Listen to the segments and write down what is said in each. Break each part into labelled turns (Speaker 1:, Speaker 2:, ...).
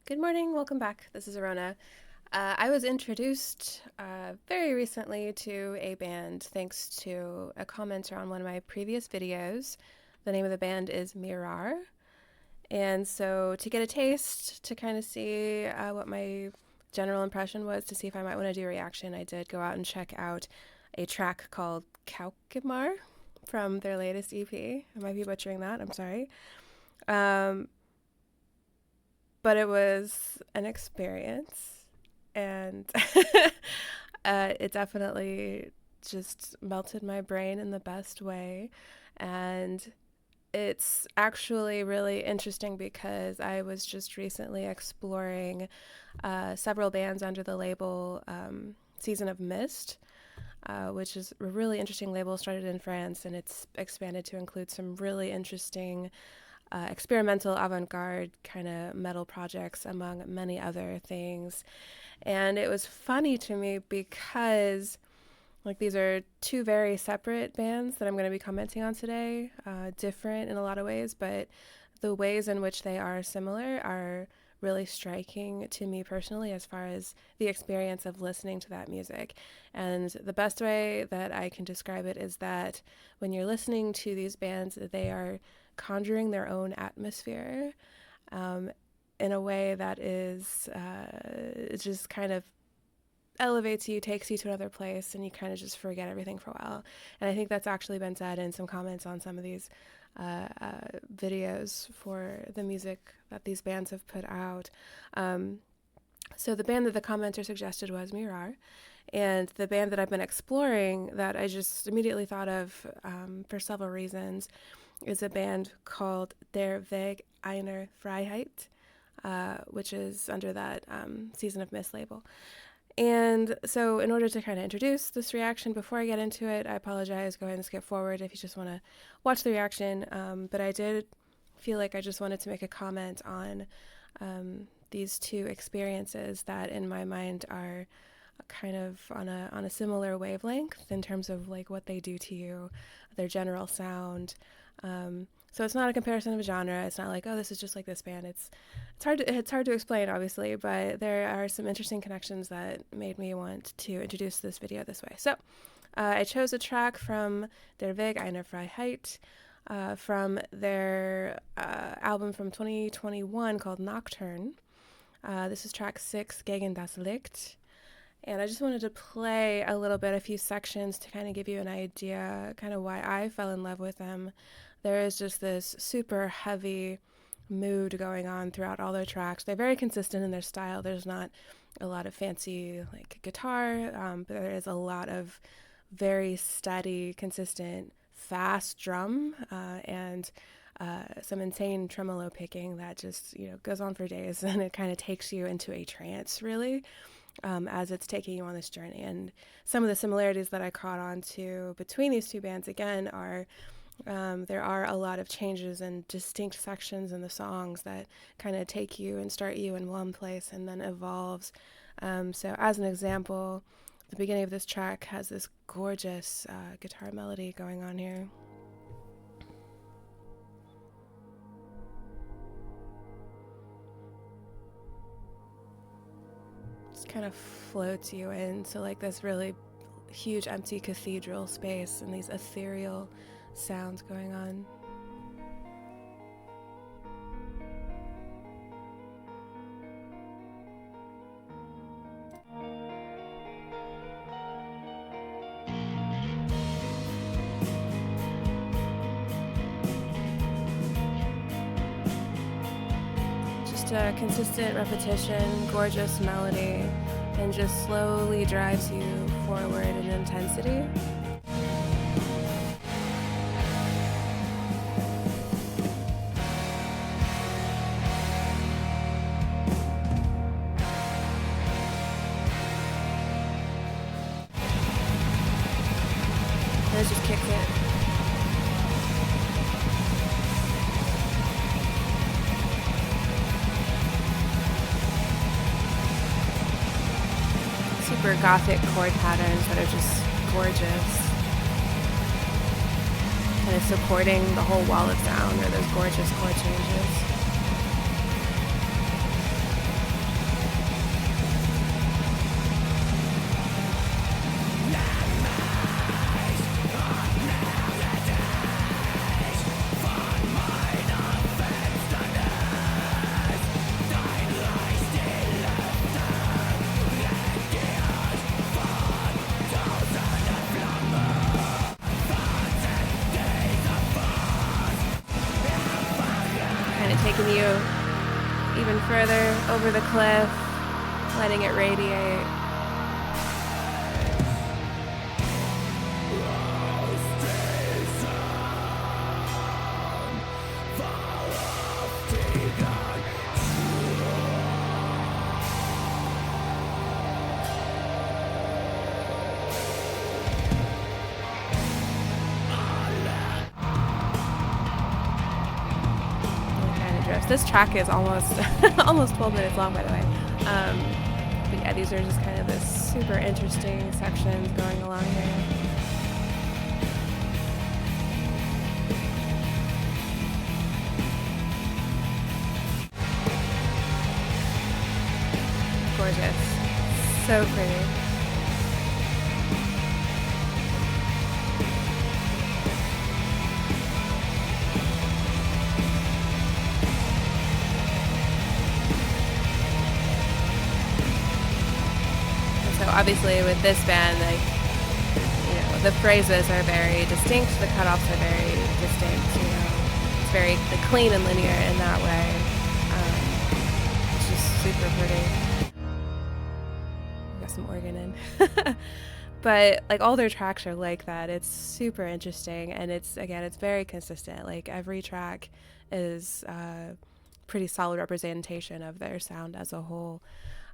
Speaker 1: Good morning, welcome back. This is Arona. I was introduced very recently to a band thanks to a commenter on one of my previous videos. The name of the band is Mirar. And so, to get a taste, to kind of see what my general impression was, to see if I might want to do a reaction, I did go out and check out a track called Kaukimar from their latest EP. I might be butchering that, I'm sorry. Um, but it was an experience, and it definitely just melted my brain in the best way. And it's actually really interesting because I was just recently exploring several bands under the label Season of Mist, which is a really interesting label started in France, and it's expanded to include some really interesting experimental avant-garde kind of metal projects, among many other things. And it was funny to me because these are two very separate bands that I'm going to be commenting on today, different in a lot of ways, but the ways in which they are similar are really striking to me personally as far as the experience of listening to that music. And the best way that I can describe it is that when you're listening to these bands, they are conjuring their own atmosphere in a way that is just kind of elevates you, takes you to another place, and you kind of just forget everything for a while. And I think that's actually been said in some comments on some of these videos for the music that these bands have put out. So the band that the commenter suggested was Mirar, and the band that I've been exploring that I just immediately thought of for several reasons is a band called einer, Freiheit, which is under that Season of Mist label. And so in order to kind of introduce this reaction, before I get into it, I apologize, go ahead and skip forward if you just want to watch the reaction. But I did feel like I just wanted to make a comment on these two experiences that in my mind are kind of on a similar wavelength in terms of like what they do to you, their general sound. So it's not a comparison of a genre. It's not like, oh, this is just like this band. It's hard to explain, obviously, but there are some interesting connections that made me want to introduce this video this way. So I chose a track from Der Weg einer Freiheit from their album from 2021 called Nocturne. This is track 6, Gegen das Licht. And I just wanted to play a few sections to kind of give you an idea, kind of why I fell in love with them. There is just this super heavy mood going on throughout all their tracks. They're very consistent in their style. There's not a lot of fancy like guitar, but there is a lot of very steady, consistent, fast drum and some insane tremolo picking that just goes on for days, and it kind of takes you into a trance, really. As it's taking you on this journey. And some of the similarities that I caught on to between these two bands, again, are there are a lot of changes and distinct sections in the songs that kind of take you and start you in one place and then evolves. So as an example, the beginning of this track has this gorgeous guitar melody going on here. Kind of floats you into like this really huge empty cathedral space and these ethereal sounds going on. Just a consistent repetition, gorgeous melody, and just slowly drives you forward in intensity. And it just kicks it. Super gothic chord patterns that are just gorgeous. And it's supporting the whole wall of sound or those gorgeous chord changes. taking you even further over the cliff, letting it radiate. This track is almost almost 12 minutes long, by the way. But yeah, these are just kind of this super interesting sections going along here. Gorgeous. So pretty. Obviously with this band, like, you know, the phrases are very distinct, the cutoffs are very distinct, you know, it's very clean and linear in that way. It's just super pretty. Got some organ in. But like all their tracks are like that. It's super interesting, and it's very consistent. Like every track is pretty solid representation of their sound as a whole.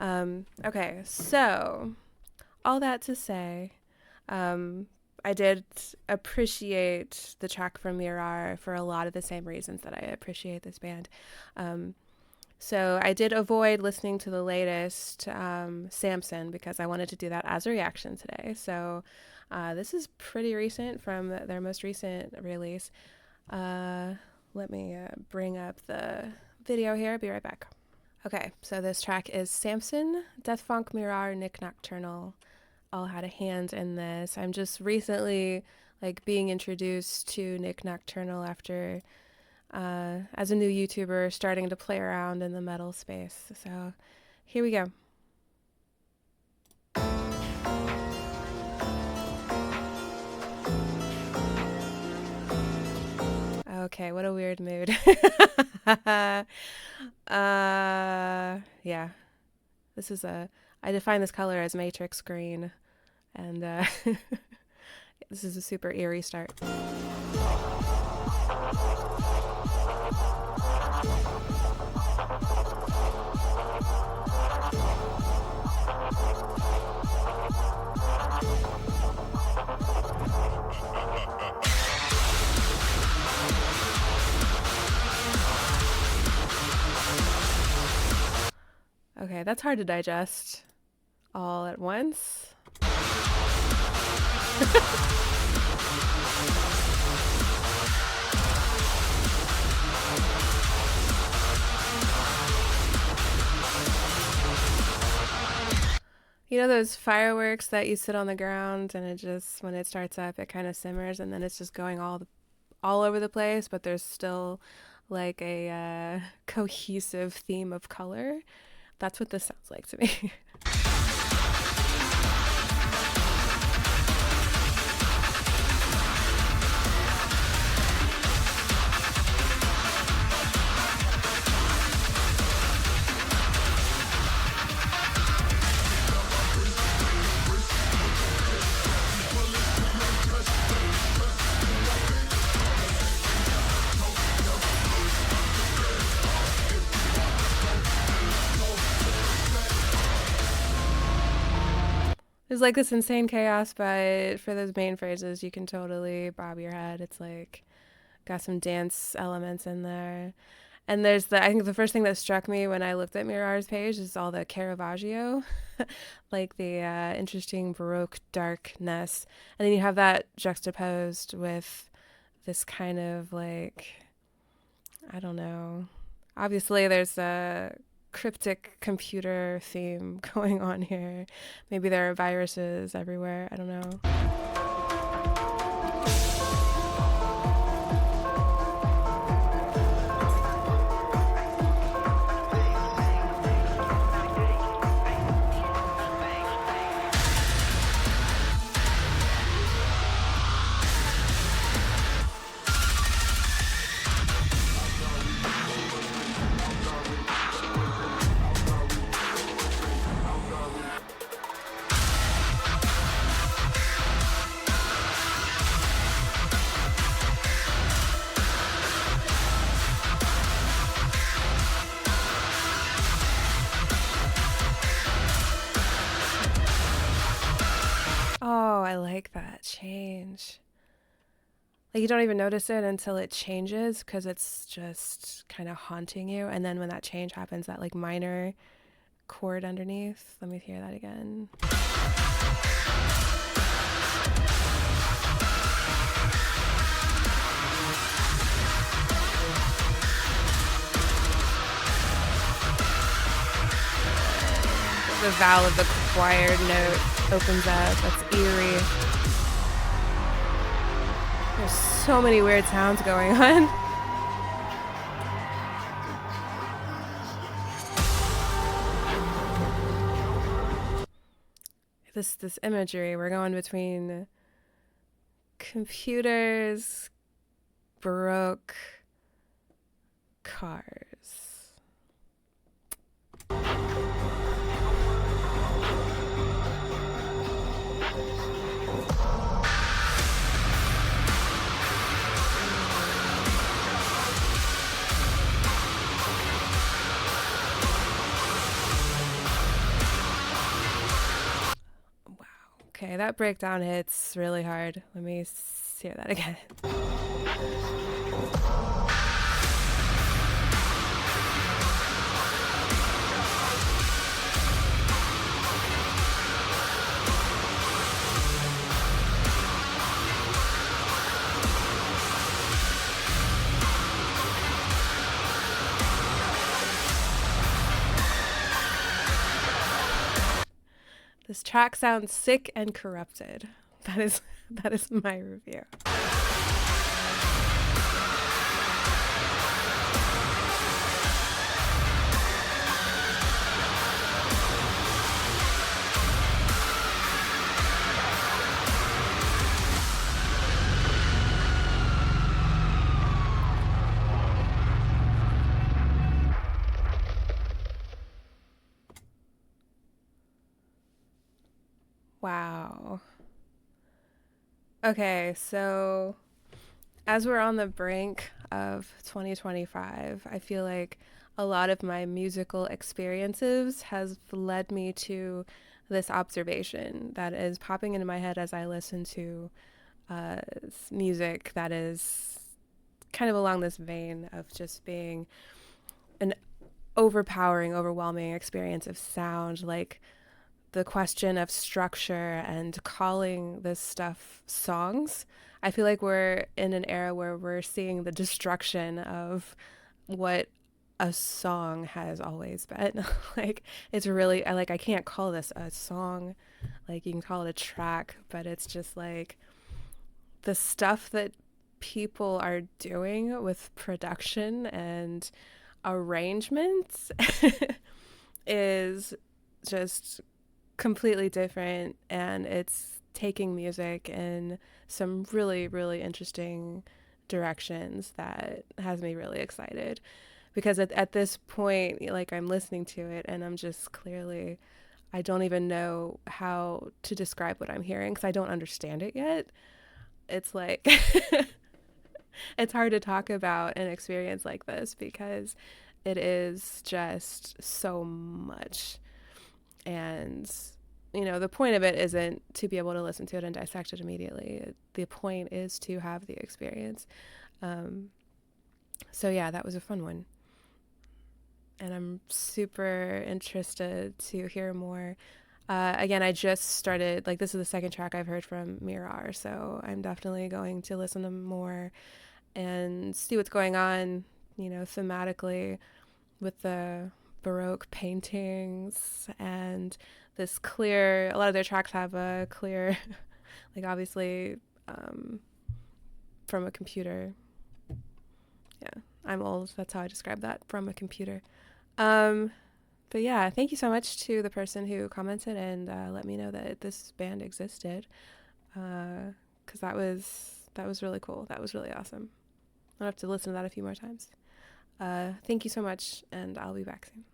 Speaker 1: Okay, so all that to say, I did appreciate the track from Mirar for a lot of the same reasons that I appreciate this band. So I did avoid listening to the latest Samson because I wanted to do that as a reaction today. So this is pretty recent from their most recent release. Let me bring up the video here. I'll be right back. Okay, so this track is Samson, Deathphonk, Mirar, Nik Nocturnal all had a hand in this. I'm just recently like being introduced to Nik Nocturnal after as a new YouTuber starting to play around in the metal space. So here we go. Okay, what a weird mood. Yeah. This is I define this color as matrix green, and this is a super eerie start. Okay, that's hard to digest all at once. You know those fireworks that you sit on the ground and it just, when it starts up, it kind of simmers and then it's just going all over the place, but there's still like a cohesive theme of color? That's what this sounds like to me. There's like this insane chaos, but for those main phrases, you can totally bob your head. It's like got some dance elements in there. And there's I think the first thing that struck me when I looked at Mirar's page is all the Caravaggio, like the interesting Baroque darkness. And then you have that juxtaposed with this kind of like, I don't know. Obviously, there's a cryptic computer theme going on here. Maybe there are viruses everywhere. I don't know. like that change. Like you don't even notice it until it changes because it's just kind of haunting you. And then when that change happens, that like minor chord underneath. Let me hear that again. The vowel of the choir note opens up. That's eerie. There's so many weird sounds going on. This imagery, we're going between computers, Baroque, cars. Okay, that breakdown hits really hard. Let me hear that again. This track sounds sick and corrupted. That is my review. Wow. Okay, so as we're on the brink of 2025, I feel like a lot of my musical experiences has led me to this observation that is popping into my head as I listen to music that is kind of along this vein of just being an overpowering, overwhelming experience of sound, like the question of structure and calling this stuff songs. I feel like we're in an era where we're seeing the destruction of what a song has always been. Like it's really I can't call this a song. Like you can call it a track, but it's just like the stuff that people are doing with production and arrangements is just completely different, and it's taking music in some really, really interesting directions that has me really excited. Because at this point, like I'm listening to it and I'm just clearly, I don't even know how to describe what I'm hearing because I don't understand it yet. It's like, it's hard to talk about an experience like this because it is just so much. And, you know, the point of it isn't to be able to listen to it and dissect it immediately. The point is to have the experience. So yeah, that was a fun one. And I'm super interested to hear more. Again, I just started, like, this is the second track I've heard from Mirar, so I'm definitely going to listen to more and see what's going on, you know, thematically with the Baroque paintings and this clear, a lot of their tracks have a clear, like obviously from a computer. Yeah, I'm old. That's how I describe that, from a computer. But yeah, thank you so much to the person who commented and let me know that this band existed, because that was really cool. That was really awesome. I'll have to listen to that a few more times. Thank you so much, and I'll be back soon.